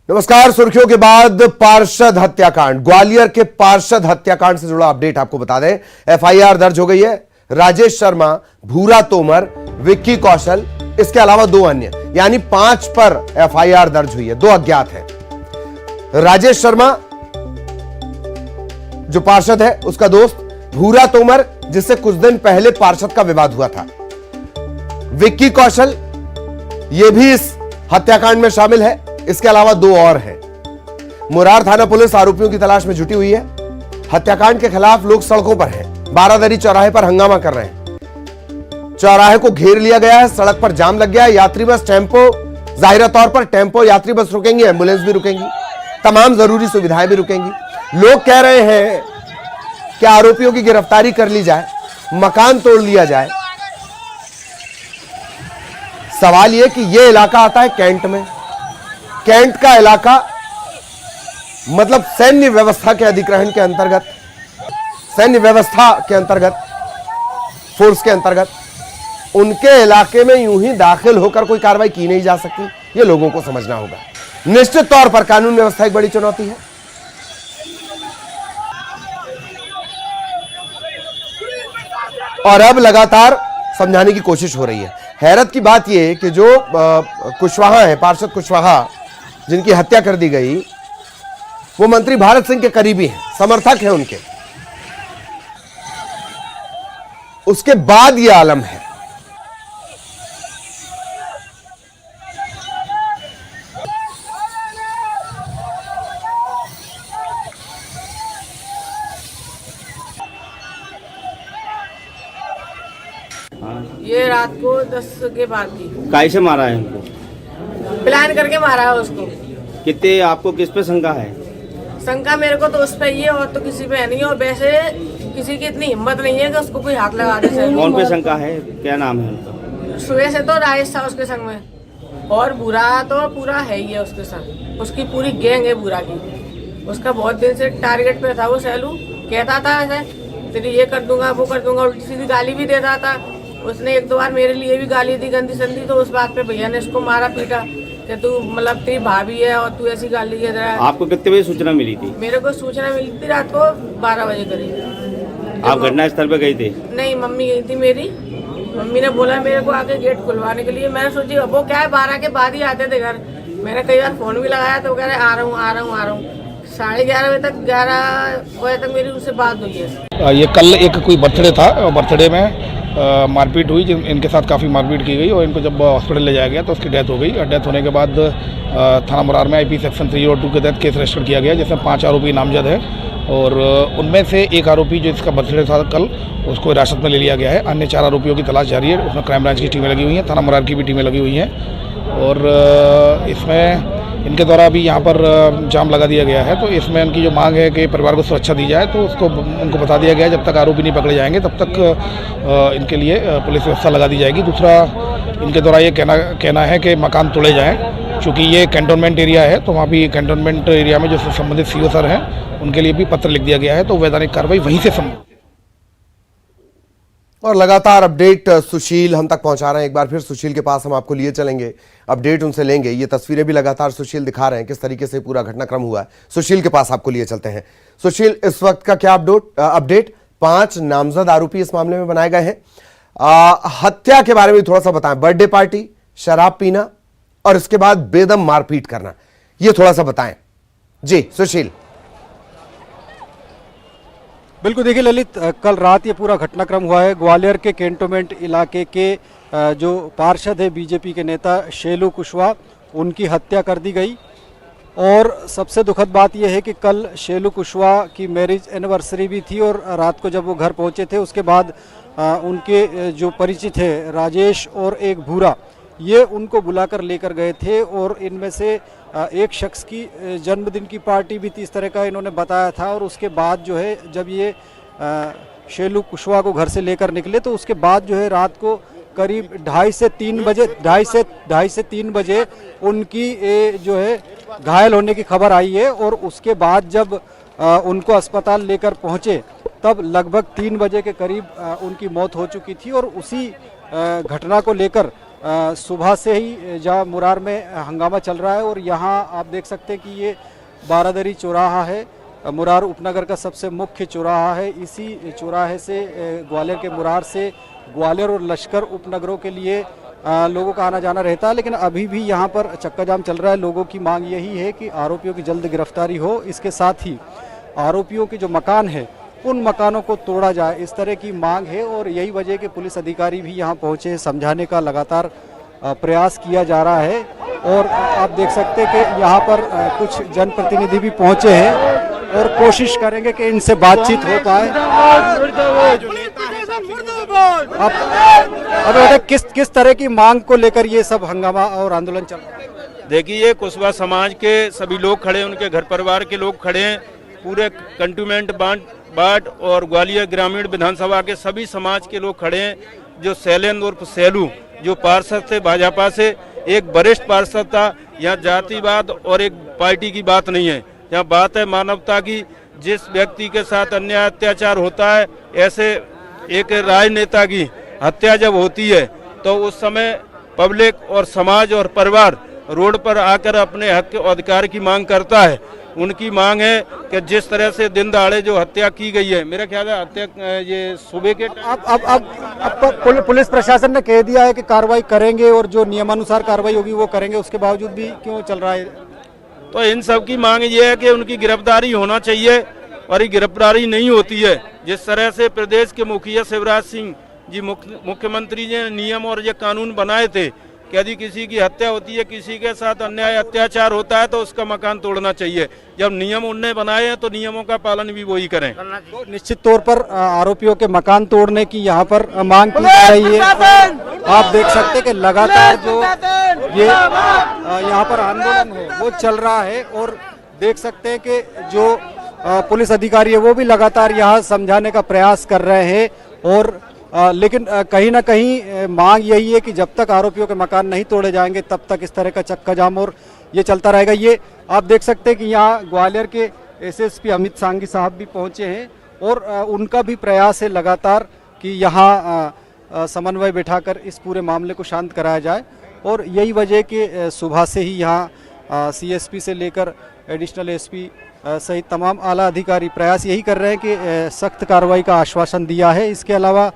नमस्कार। सुर्खियों के बाद पार्षद हत्याकांड, ग्वालियर के पार्षद हत्याकांड से जुड़ा अपडेट आपको बता दें। एफआईआर दर्ज हो गई है। राजेश शर्मा, भूरा तोमर, विक्की कौशल, इसके अलावा 2 अन्य, यानी 5 पर एफआईआर दर्ज हुई है। 2 अज्ञात हैं। राजेश शर्मा जो पार्षद है, उसका दोस्त भूरा तोमर, जिससे कुछ दिन पहले पार्षद का विवाद हुआ था। विक्की कौशल यह भी इस हत्याकांड में शामिल है। इसके अलावा 2 और हैं। मुरार थाना पुलिस आरोपियों की तलाश में जुटी हुई है। हत्याकांड के खिलाफ लोग सड़कों पर हैं। बारादरी चौराहे पर हंगामा कर रहे हैं। चौराहे को घेर लिया गया है। सड़क पर जाम लग गया है। यात्री बस, टेम्पो, जाहिर तौर पर टेम्पो, यात्री बस रुकेंगी, एम्बुलेंस भी रुकेंगी, तमाम जरूरी सुविधाएं भी रुकेंगी। लोग कह रहे हैं कि आरोपियों की गिरफ्तारी कर ली जाए, मकान तोड़ लिया जाए। सवाल यह कि यह इलाका आता है कैंट में। कैंट का इलाका मतलब सैन्य व्यवस्था के अधिग्रहण के अंतर्गत, सैन्य व्यवस्था के अंतर्गत, फोर्स के अंतर्गत, उनके इलाके में यूं ही दाखिल होकर कोई कार्रवाई की नहीं जा सकती। यह लोगों को समझना होगा। निश्चित तौर पर कानून व्यवस्था एक बड़ी चुनौती है। और अब लगातार समझाने की कोशिश हो रही है। हैरत की बात यह कि जो कुशवाहा है, पार्षद कुशवाहा, जिनकी हत्या कर दी गई, वो मंत्री भारत सिंह के करीबी हैं, समर्थक हैं उनके। उसके बाद यह आलम है। ये रात को 10 के बाद की। काय से मारा है उनको? प्लान करके मारा है उसको। कितने आपको किस पे शंका है? शंका मेरे को तो उस पे ही है और तो किसी पे है नहीं। और वैसे किसी की इतनी हिम्मत नहीं है कि उसको कोई हाथ लगा दे। कौन पे शंका है? क्या नाम है उनका? सुबह से तो राजेश था उसके संग में, और बुरा तो पूरा है ही है उसके संग। उसकी पूरी गैंग है बुरा की। उसका बहुत दिन से टारगेट पे था वो। सैलू कहता था ऐसे तेरी ये कर दूंगा, वो कर दूंगा, उल्टी सीधी गाली भी देता था। उसने 1-2 बार मेरे लिए भी गाली दी, गंदी संदी। तो उस बात पे भैया ने इसको मारा पीटा कि तू मतलब तेरी भाभी है और तू ऐसी गाली दे रहा है। आपको कितने बजे सूचना मिली थी? मेरे को सूचना मिली थी रात को 12 बजे करीब। आप घटनास्थल पे गई थी? नहीं, मम्मी गई थी मेरी। मम्मी ने बोला मेरे को आके गेट खुलवाने के लिए। मैंने सोची वो क्या है, 12 के बाद ही आते थे घर। मैंने कई बार फोन भी लगाया तो कह रहे आ रहा हूँ। 11:30 बजे तक, 11 बजे तक मेरी उससे बात हुई है। ये कल एक कोई बर्थडे था, बर्थडे में मारपीट हुई। इनके साथ काफ़ी मारपीट की गई और इनको जब हॉस्पिटल ले जाया गया तो उसकी डेथ हो गई। डेथ होने के बाद थाना मुरार में आईपी सेक्शन 302 के तहत केस रजिस्टर किया गया, जिसमें 5 आरोपी नामजद है। और उनमें से एक आरोपी जो इसका बर्थडे था कल, उसको हिरासत में ले लिया गया है। अन्य 4 आरोपियों की तलाश जारी है। उसमें क्राइम ब्रांच की टीमें लगी हुई हैं, थाना मुरार की भी टीमें लगी हुई हैं। और इसमें इनके द्वारा अभी यहाँ पर जाम लगा दिया गया है। तो इसमें उनकी जो मांग है कि परिवार को सुरक्षा दी जाए, तो उसको उनको बता दिया गया है जब तक आरोपी नहीं पकड़े जाएंगे तब तक इनके लिए पुलिस व्यवस्था लगा दी जाएगी। दूसरा, इनके द्वारा ये कहना है कि मकान तोड़े जाएं, क्योंकि ये कैंटोनमेंट एरिया है। तो वहाँ भी कैंटोनमेंट एरिया में जो संबंधित सीओ सर हैं उनके लिए भी पत्र लिख दिया गया है। तो वैधानिक कार्रवाई वहीं से संभव। और लगातार अपडेट सुशील हम तक पहुंचा रहे हैं। एक बार फिर सुशील के पास हम आपको लिए चलेंगे, अपडेट उनसे लेंगे। ये तस्वीरें भी लगातार सुशील दिखा रहे हैं किस तरीके से पूरा घटनाक्रम हुआ है। सुशील के पास आपको लिए चलते हैं। सुशील, इस वक्त का क्या अपडेट? 5 नामजद आरोपी इस मामले में बनाए गए हैं। हत्या के बारे में थोड़ा सा बताएं। बर्थडे पार्टी, शराब पीना और इसके बाद बेदम मारपीट करना, ये थोड़ा सा बताएं। जी सुशील। बिल्कुल, देखिए ललित, कल रात ये पूरा घटनाक्रम हुआ है। ग्वालियर के कैंटोनमेंट इलाके के जो पार्षद है बीजेपी के नेता शेलू कुशवाहा, उनकी हत्या कर दी गई। और सबसे दुखद बात यह है कि कल शेलू कुशवाहा की मैरिज एनिवर्सरी भी थी। और रात को जब वो घर पहुंचे थे, उसके बाद उनके जो परिचित है राजेश और एक भूरा, ये उनको बुलाकर लेकर गए थे। और इनमें से एक शख्स की जन्मदिन की पार्टी भी थी, इस तरह का इन्होंने बताया था। और उसके बाद जो है जब ये शेलू कुशवाहा को घर से लेकर निकले, तो उसके बाद जो है रात को करीब 2:30 से 3 बजे उनकी जो है घायल होने की खबर आई है। और उसके बाद जब उनको अस्पताल लेकर पहुंचे, तब लगभग 3 बजे के करीब उनकी मौत हो चुकी थी। और उसी घटना को लेकर सुबह से ही जहाँ मुरार में हंगामा चल रहा है और यहाँ आप देख सकते हैं कि ये बारादरी चौराहा है, मुरार उपनगर का सबसे मुख्य चौराहा है। इसी चौराहे से ग्वालियर के मुरार से ग्वालियर और लश्कर उपनगरों के लिए लोगों का आना जाना रहता है, लेकिन अभी भी यहाँ पर चक्का जाम चल रहा है। लोगों की मांग यही है कि आरोपियों की जल्द गिरफ्तारी हो, इसके साथ ही आरोपियों के जो मकान है उन मकानों को तोड़ा जाए, इस तरह की मांग है। और यही वजह कि पुलिस अधिकारी भी यहाँ पहुँचे, समझाने का लगातार प्रयास किया जा रहा है। और आप देख सकते हैं कि यहाँ पर कुछ जनप्रतिनिधि भी पहुँचे हैं और कोशिश करेंगे कि इनसे बातचीत हो पाए। अब किस तरह की मांग को लेकर ये सब हंगामा और आंदोलन चल रहा है? देखिए, ये कुशवा समाज के सभी लोग खड़े हैं, उनके घर परिवार के लोग खड़े हैं, पूरे कंटोनमेंट बाट और ग्वालियर ग्रामीण विधानसभा के सभी समाज के लोग खड़े हैं। जो शैलेंद्र उर्फ सैलू जो पार्षद थे भाजपा से, एक वरिष्ठ पार्षद था। यहाँ जातिवाद और एक पार्टी की बात नहीं है, यहाँ बात है मानवता की। जिस व्यक्ति के साथ अन्याय अत्याचार होता है, ऐसे एक राजनेता की हत्या जब होती है तो उस समय पब्लिक और समाज और परिवार रोड पर आकर अपने हक और अधिकार की मांग करता है। उनकी मांग है कि जिस तरह से दिन दहाड़े जो हत्या की गई है, मेरा ख्याल है हत्या ये सुबह के अब पुलिस प्रशासन ने कह दिया है कि कार्रवाई करेंगे और जो नियमानुसार कार्रवाई होगी वो करेंगे, उसके बावजूद भी क्यों चल रहा है? तो इन सब की मांग ये है कि उनकी गिरफ्तारी होना चाहिए और ये गिरफ्तारी नहीं होती है। जिस तरह से प्रदेश के मुखिया शिवराज सिंह जी मुख्यमंत्री जी ने नियम और ये कानून बनाए थे कि यदि किसी की हत्या होती है, किसी के साथ अन्याय अत्याचार होता है तो उसका मकान तोड़ना चाहिए। जब नियम उनने बनाए हैं तो नियमों का पालन भी वही करें। तो निश्चित तौर पर आरोपियों के मकान तोड़ने की यहाँ पर मांग की जा रही है। आप देख सकते हैं कि लगातार जो ये यहाँ पर आंदोलन है वो चल रहा है और देख सकते हैं कि जो पुलिस अधिकारी है वो भी लगातार यहाँ समझाने का प्रयास कर रहे हैं। और लेकिन कहीं ना कहीं मांग यही है कि जब तक आरोपियों के मकान नहीं तोड़े जाएंगे तब तक इस तरह का चक्का जाम और ये चलता रहेगा। ये आप देख सकते हैं कि यहाँ ग्वालियर के एसएसपी अमित सांघी साहब भी पहुँचे हैं और उनका भी प्रयास है लगातार कि यहाँ समन्वय बिठाकर इस पूरे मामले को शांत कराया जाए। और यही वजह कि सुबह से ही यहाँ सीएसपी से लेकर एडिशनल एसपी सहित तमाम आला अधिकारी प्रयास यही कर रहे हैं कि सख्त कार्रवाई का आश्वासन दिया है। इसके अलावा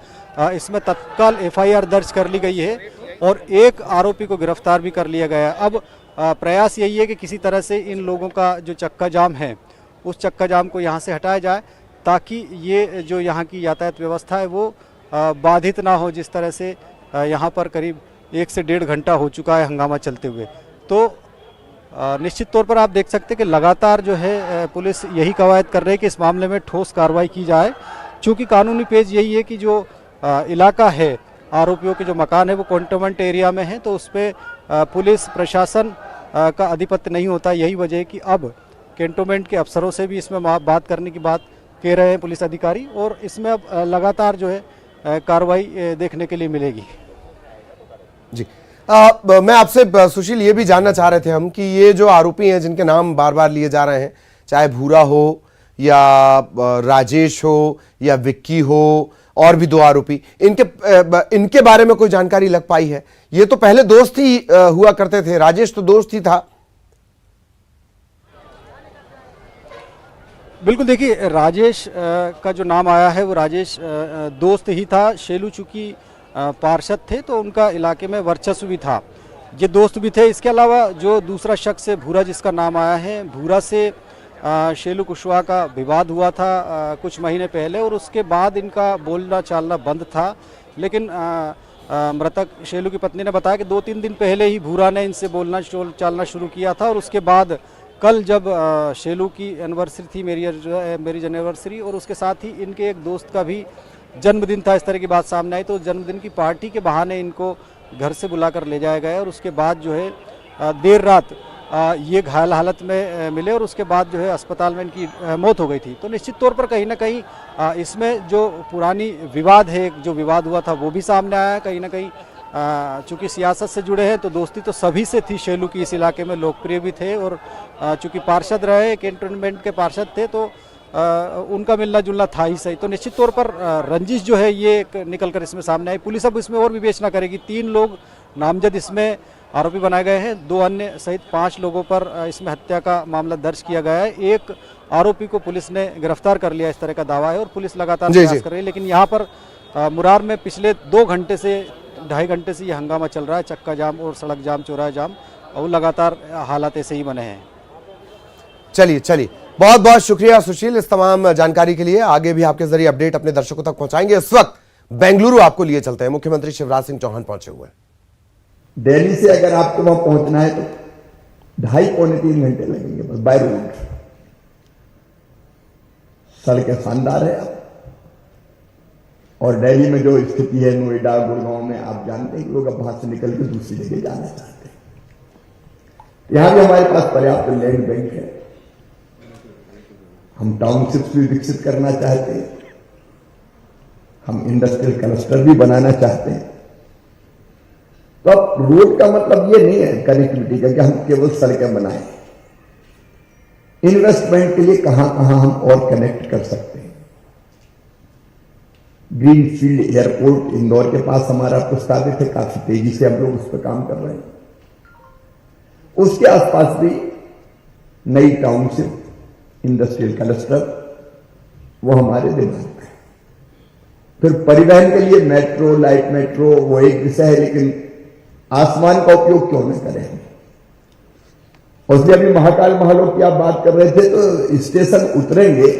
इसमें तत्काल एफआईआर दर्ज कर ली गई है और एक आरोपी को गिरफ्तार भी कर लिया गया है। अब प्रयास यही है कि किसी तरह से इन लोगों का जो चक्का जाम है उस चक्का जाम को यहाँ से हटाया जाए, ताकि ये जो यहाँ की यातायात व्यवस्था है वो बाधित ना हो। जिस तरह से यहाँ पर करीब 1 से 1.5 घंटा हो चुका है हंगामा चलते हुए। तो निश्चित तौर पर आप देख सकते हैं कि लगातार जो है पुलिस यही कवायद कर रही है कि इस मामले में ठोस कार्रवाई की जाए। चूँकि कानूनी पेज यही है कि जो इलाका है, आरोपियों के जो मकान है वो कंटोनमेंट एरिया में है, तो उस पर पुलिस प्रशासन का आधिपत्य नहीं होता। यही वजह है कि अब कैंटोनमेंट के अफसरों से भी इसमें बात करने की बात कह रहे हैं पुलिस अधिकारी, और इसमें अब लगातार जो है कार्रवाई देखने के लिए मिलेगी। जी मैं आपसे सुशील ये भी जानना चाह रहे थे हम कि ये जो आरोपी हैं जिनके नाम बार बार लिए जा रहे हैं, चाहे भूरा हो या राजेश हो या विक्की हो और भी 2 आरोपी, इनके बारे में कोई जानकारी लग पाई है? ये तो पहले दोस्त ही हुआ करते थे, राजेश तो दोस्त ही था। बिल्कुल, देखिए राजेश का जो नाम आया है वो राजेश दोस्त ही था। शेलू चूंकि पार्षद थे तो उनका इलाके में वर्चस्व भी था, ये दोस्त भी थे। इसके अलावा जो दूसरा शख्स है भूरा, जिसका नाम आया है, भूरा से शेलू कुशवाहा का विवाद हुआ था कुछ महीने पहले और उसके बाद इनका बोलना चालना बंद था। लेकिन मृतक शेलू की पत्नी ने बताया कि 2-3 दिन पहले ही भूरा ने इनसे बोलना चालना शुरू किया था और उसके बाद कल जब शेलू की एनिवर्सरी थी, मैरिज एनिवर्सरी, और उसके साथ ही इनके एक दोस्त का भी जन्मदिन था, इस तरह की बात सामने आई। तो जन्मदिन की पार्टी के बहाने इनको घर से बुलाकर ले जाया गया और उसके बाद जो है देर रात ये घायल हालत में मिले और उसके बाद जो है अस्पताल में इनकी मौत हो गई थी। तो निश्चित तौर पर कहीं ना कहीं इसमें जो पुरानी विवाद है, जो विवाद हुआ था वो भी सामने आया है। कहीं ना कहीं चूँकि सियासत से जुड़े हैं तो दोस्ती तो सभी से थी। शेलू की इस इलाके में लोकप्रिय भी थे और चूँकि पार्षद रहे, कैंटोनमेंट के पार्षद थे, तो उनका मिलना जुलना था ही सही। तो निश्चित तौर पर रंजिश जो है ये निकल कर इसमें सामने आई। पुलिस अब इसमें और विवेचना करेगी। 3 लोग नामजद इसमें आरोपी बनाए गए हैं। 2 अन्य सहित 5 लोगों पर इसमें हत्या का मामला दर्ज किया गया है। एक आरोपी को पुलिस ने गिरफ्तार कर लिया, इस तरह का दावा है, और पुलिस लगातार प्रयास कर रही है। लेकिन यहाँ पर मुरार में पिछले 2 घंटे से 2.5 घंटे से ये हंगामा चल रहा है। चक्का जाम और सड़क जाम, चौराहा जाम, और लगातार हालात ऐसे ही बने हैं। चलिए बहुत बहुत शुक्रिया सुशील इस तमाम जानकारी के लिए। आगे भी आपके जरिए अपडेट अपने दर्शकों तक पहुंचाएंगे। इस वक्त बेंगलुरु आपको लिए चलते हैं। मुख्यमंत्री शिवराज सिंह चौहान पहुंचे हुए हैं। दिल्ली से अगर आपको वहां पहुंचना है तो 2.5-3 घंटे लगेंगे बस बाय रोड। सड़कें शानदार है। और दिल्ली में जो स्थिति है, नोएडा, गुड़गांव में, आप जानते हैं कि लोग अब वहां से निकल के दूसरी जगह जाना चाहते हैं। यहां भी हमारे पास पर्याप्त लैंड बैंक है। हम टाउनशिप्स भी विकसित करना चाहते हैं। हम इंडस्ट्रियल क्लस्टर भी बनाना चाहते हैं। तो अब रोड का मतलब ये नहीं है कनेक्टिविटी का कि हम केवल सड़कें बनाएं। इन्वेस्टमेंट के लिए कहां कहां हम और कनेक्ट कर सकते हैं। ग्रीनफील्ड एयरपोर्ट इंदौर के पास हमारा प्रस्तावित है। काफी तेजी से हम लोग उस पर काम कर रहे हैं। उसके आसपास भी नई टाउनशिप, इंडस्ट्रियल क्लस्टर, वो हमारे दिमाग में है। फिर परिवहन के लिए मेट्रो, लाइट मेट्रो, वो एक विषय है, लेकिन आसमान का उपयोग क्यों न करें। उसमें अभी महाकाल महलों की आप बात कर रहे थे, तो स्टेशन उतरेंगे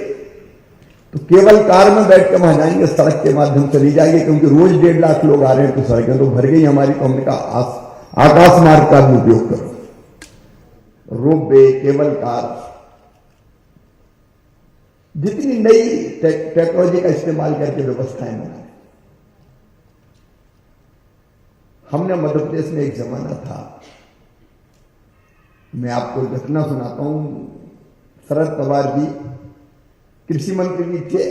तो केवल कार में बैठ के वहां जाएंगे, सड़क के माध्यम से नहीं जाएंगे, क्योंकि रोज 1.5 लाख लोग आ रहे हैं तो सड़कें तो भर गई हमारी। तो हमने कहा आकाश मार्ग का भी उपयोग करो, रोपवे, केबल कार, जितनी नई टेक्नोलॉजी का इस्तेमाल करके व्यवस्थाएं बनाए। हमने मध्य प्रदेश में एक जमाना था, मैं आपको घटना सुनाता हूं। शरद पवार जी कृषि मंत्री भी थे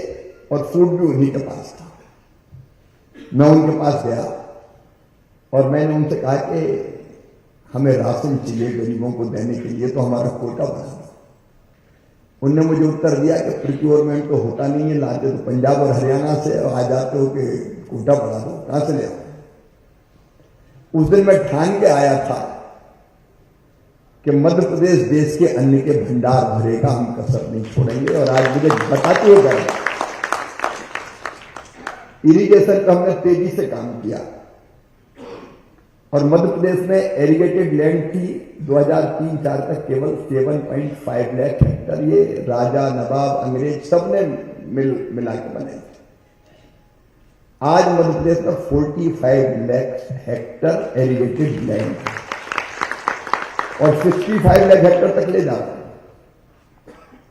और फूड भी उन्हीं के पास था। मैं उनके पास गया और मैंने उनसे कहा कि हमें राशन चाहिए गरीबों को देने के लिए, तो हमारा कोटा बढ़ा दो। उनने मुझे उत्तर दिया कि प्रोक्योरमेंट तो होता नहीं है, लाते तो पंजाब और हरियाणा से, और आ जाते हो कि कोटा बढ़ा दो, कहां से ले आओ। उस दिन मैं ठान के आया था कि मध्य प्रदेश देश के अन्न के भंडार भरेगा, हम कसर नहीं छोड़ेंगे। और आज मुझे बताते हुए गए, इरिगेशन का हमने तेजी से काम किया और मध्य प्रदेश में एरिगेटेड लैंड थी 2003-04 तक केवल 7.5 लाख हेक्टर। ये राजा, नवाब, अंग्रेज सबने मिला के बने। आज मध्य प्रदेश में 45 लाख हेक्टर एरिगेटेड लैंड और 65 लाख हेक्टर तक ले जाओ।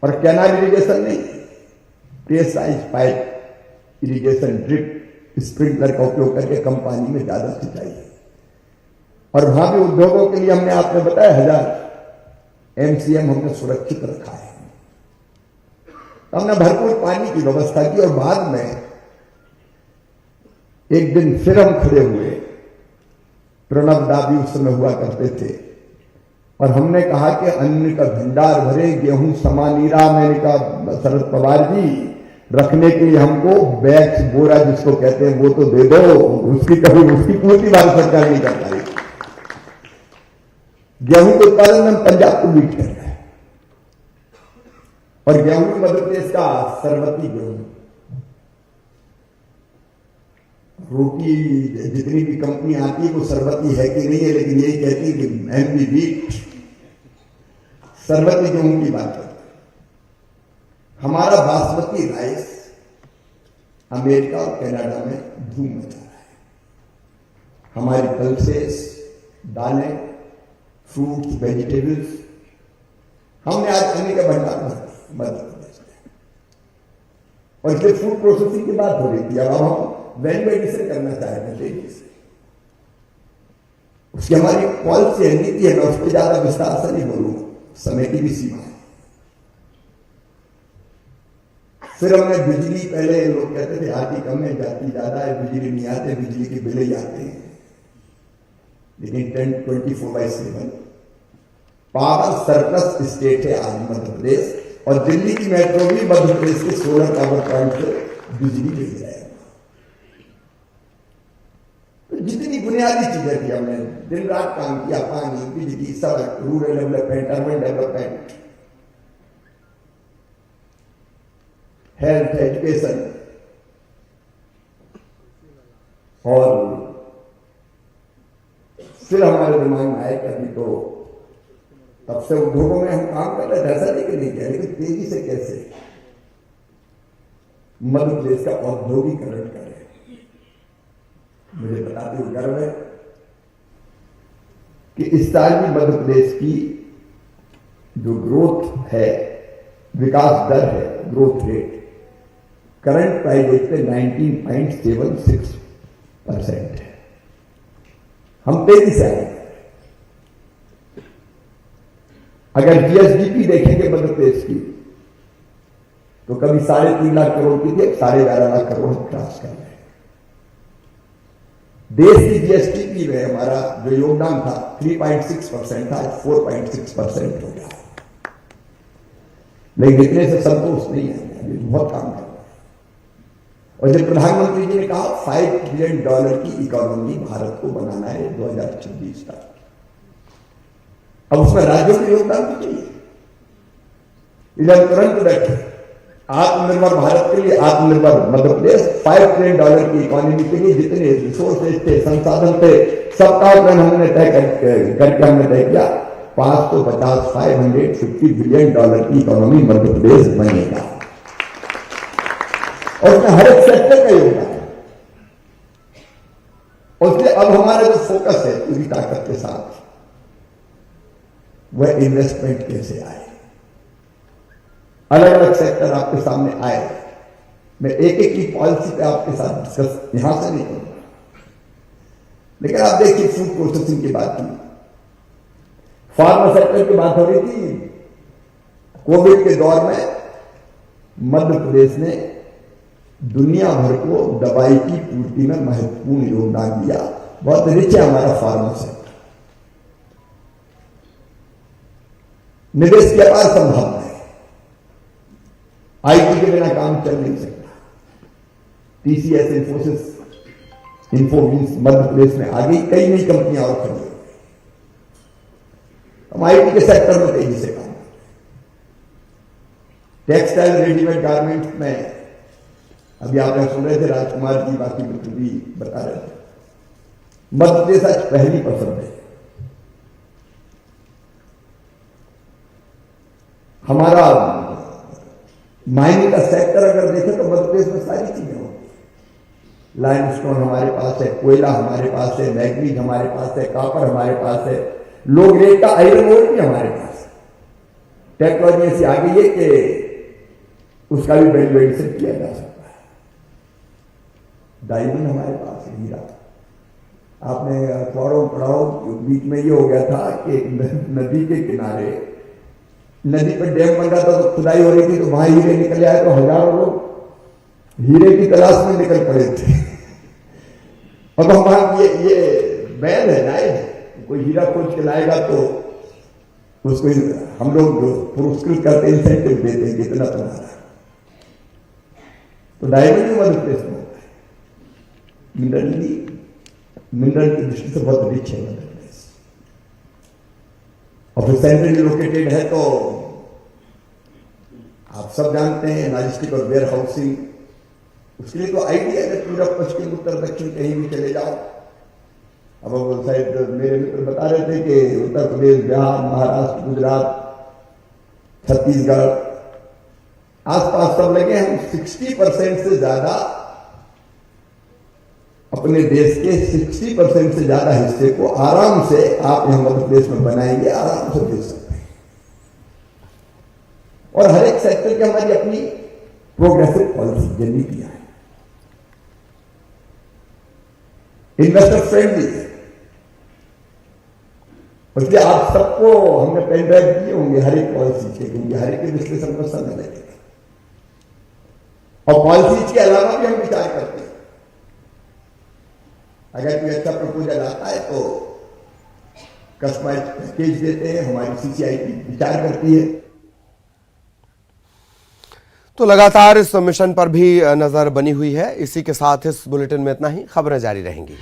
और कैनाल इरिगेशन नहीं, precise pipe irrigation, drip, sprinkler का उपयोग करके कम पानी में ज्यादा सिंचाई। और वहां भी उद्योगों के लिए हमने, आपने बताया, 1000 MCM हमने सुरक्षित रखा है। हमने भरपूर पानी की व्यवस्था की। और बाद में एक दिन फिर हम खड़े हुए, प्रणब दा भी उस समय हुआ करते थे, और हमने कहा कि अन्न का भंडार भरे, गेहूं समानीरा। मैंने कहा शरद पवार जी, रखने के लिए हमको बैग्स, बोरा जिसको कहते हैं, वो तो दे दो। उसकी पूर्ति भारत सरकार नहीं कर पाई। गेहूं के उत्पादन में पंजाब को बीट कर रहे हैं, और गेहूं मध्य प्रदेश का सरबती गेहूं। रोटी जितनी भी कंपनी आती है वो सरबती है कि नहीं है, लेकिन यही कहती है कि MP बीट सरबती गेहूं की बात करते। हमारा बासमती राइस अमेरिका और कनाडा में धूम मचा रहा है। हमारी पल्सेस, दालें, फ्रूट्स, वेजिटेबल्स, हमने आज अन्न का भंडार मध्य प्रदेश में। और इसलिए फूड प्रोसेसिंग की बात हो रही थी, अब हम वैल्यू एडिशन करना चाहते हैं तेजी से। उसकी हमारी पॉलिसी है, नीति है, मैं उस पर ज्यादा विस्तार से नहीं बोलूंगा, समय की भी सीमा है। फिर हमने बिजली, पहले लोग कहते थे आती कम है जाती ज्यादा है, बिजली नहीं आते, बिजली के बिल ही आते हैं। लेकिन 24/7 पावर सरप्लस स्टेट है आज मध्य प्रदेश। और दिल्ली की मेट्रो भी मध्य प्रदेश के सोलर पावर प्लांट से बिजली भेज रहा है। तो जितनी बुनियादी चीजें थी, हमने दिन रात काम किया, पानी, बिजली, सड़क, rural development, urban development, health, education, और फिर हमारे दिमाग में आया कि अभी तो तब से उद्योगों में हम काम कर रहे थे, ऐसा नहीं कि नहीं किया, लेकिन तेजी से कैसे मध्य प्रदेश का औद्योगिकरण करें। मुझे बताते हुए गर्व है कि इस साल भी मध्य प्रदेश की जो ग्रोथ है, विकास दर है, ग्रोथ रेट करंट प्राइस पे 19.76% है। हम तेजी से आए। अगर जीएसडीपी देखेंगे मध्य प्रदेश की तो कभी 3.5 लाख करोड़ की थी, अब 11.5 लाख करोड़ क्रॉस कर रहे हैं। देश की जीएसडीपी में हमारा जो योगदान था 3.6% था, 4.6% हो गया। लेकिन इतने से संतोष नहीं है, अभी बहुत काम कर रहे हैं। और जब प्रधानमंत्री जी ने कहा $5 बिलियन की इकोनॉमी भारत को बनाना है 2026 तक, अब उसमें राज्यों के योगदान भी चाहिए। इधर तुरंत बैठे आत्मनिर्भर भारत के लिए आत्मनिर्भर मध्य प्रदेश $5 बिलियन की इकोनॉमी के लिए जितने रिसोर्सेज थे, संसाधन थे, सबका प्लान हमने तय करके हमने तय किया 550 बिलियन डॉलर की इकोनॉमी मध्य प्रदेश बनेगा। और उसमें हर एक सेक्टर का योगदान है। और इसलिए अब हमारा जो फोकस है पूरी ताकत के साथ, वह इन्वेस्टमेंट कैसे आए, अलग अलग सेक्टर आपके सामने आए। मैं एक एक की पॉलिसी पे आपके साथ डिस्कस यहां से नहीं करूंगा, लेकिन आप देखिए फूड प्रोसेसिंग की बात की, फार्मा सेक्टर की बात हो रही थी। कोविड के दौर में मध्य प्रदेश ने दुनिया भर को दवाई की पूर्ति में महत्वपूर्ण योगदान दिया। बहुत रिच है हमारा फार्मा सेक्टर, निवेश की अपार संभावना है। आईटी के बिना काम चल नहीं सकता। टीसीएस, इन्फोसिस मध्य प्रदेश में आ गई, कई नई कंपनियां और खड़ी हो गई। हम आईटी के सेक्टर में तेजी से काम करते हैं। टेक्सटाइल, रेडीमेड गारमेंट्स में अभी आपने सुन रहे थे, राजकुमार जी बाकी मित्र भी बता रहे थे, मध्य प्रदेश आज पहली पसंद है। हमारा माइनिंग का सेक्टर अगर देखें तो मध्य प्रदेश में सारी चीजें होती है। लाइमस्टोन हमारे पास है, कोयला हमारे पास है, मैग्नीज हमारे पास है, कॉपर हमारे पास है, लो ग्रेड का आयरन ओर भी हमारे पास है। टेक्नोलॉजी ऐसी आ गई है कि उसका भी वैल्यूएडिशन किया जा सकता है। डायमंड हमारे पास है, हीरा। आपने अखबारों पढ़ाओ, बीच में ये हो गया था कि नदी के किनारे, नदी पर डैम बन रहा था तो खुदाई हो रही थी, तो वहां हीरे निकल आए, तो हजारों लोग हीरे की तलाश में निकल पड़े थे। अब हम ये बैन है, जायज है। कोई हीरा खोज के लाएगा तो उसको हम लोग पुरस्कृत करते, इंसेंटिव देते हैं कितना तुम्हारा। तो डायमंड भी मध्य प्रदेश में होता है। मिनरल की दृष्टि से बहुत रिच है मध्य प्रदेश, और फिर सेंट्रली लोकेटेड है। तो आप सब जानते हैं लॉजिस्टिक और वेयर हाउसिंग, उसके लिए तो आइडिया है। पूरब, पश्चिम, उत्तर, दक्षिण कहीं भी चले जाओ। अब वो शायद मेरे मित्र बता रहे थे कि उत्तर प्रदेश, बिहार, महाराष्ट्र, गुजरात, छत्तीसगढ़, आसपास सब लगे। हम 60% से ज्यादा अपने देश के 60% से ज्यादा हिस्से को आराम से आप यहां मध्य प्रदेश में बनाएंगे, आराम से दे सकते हैं। और हर एक सेक्टर की हमारी अपनी प्रोग्रेसिव पॉलिसी, नीतियां हैं, इन्वेस्टर फ्रेंडली है। इसलिए आप सबको हमने पेन ड्राइव दिए होंगे हर एक पॉलिसी के, क्योंकि हर एक के विश्लेषण को समय लगेगा। और पॉलिसीज के अलावा भी हम विचार करते हैं। अगर कोई अच्छा प्रपोजल आता है तो कस्टमाइज पैकेज देते हैं, हमारी सीसीआईटी विचार करती है। तो लगातार इस मिशन पर भी नजर बनी हुई है। इसी के साथ इस बुलेटिन में इतना ही। खबरें जारी रहेंगी।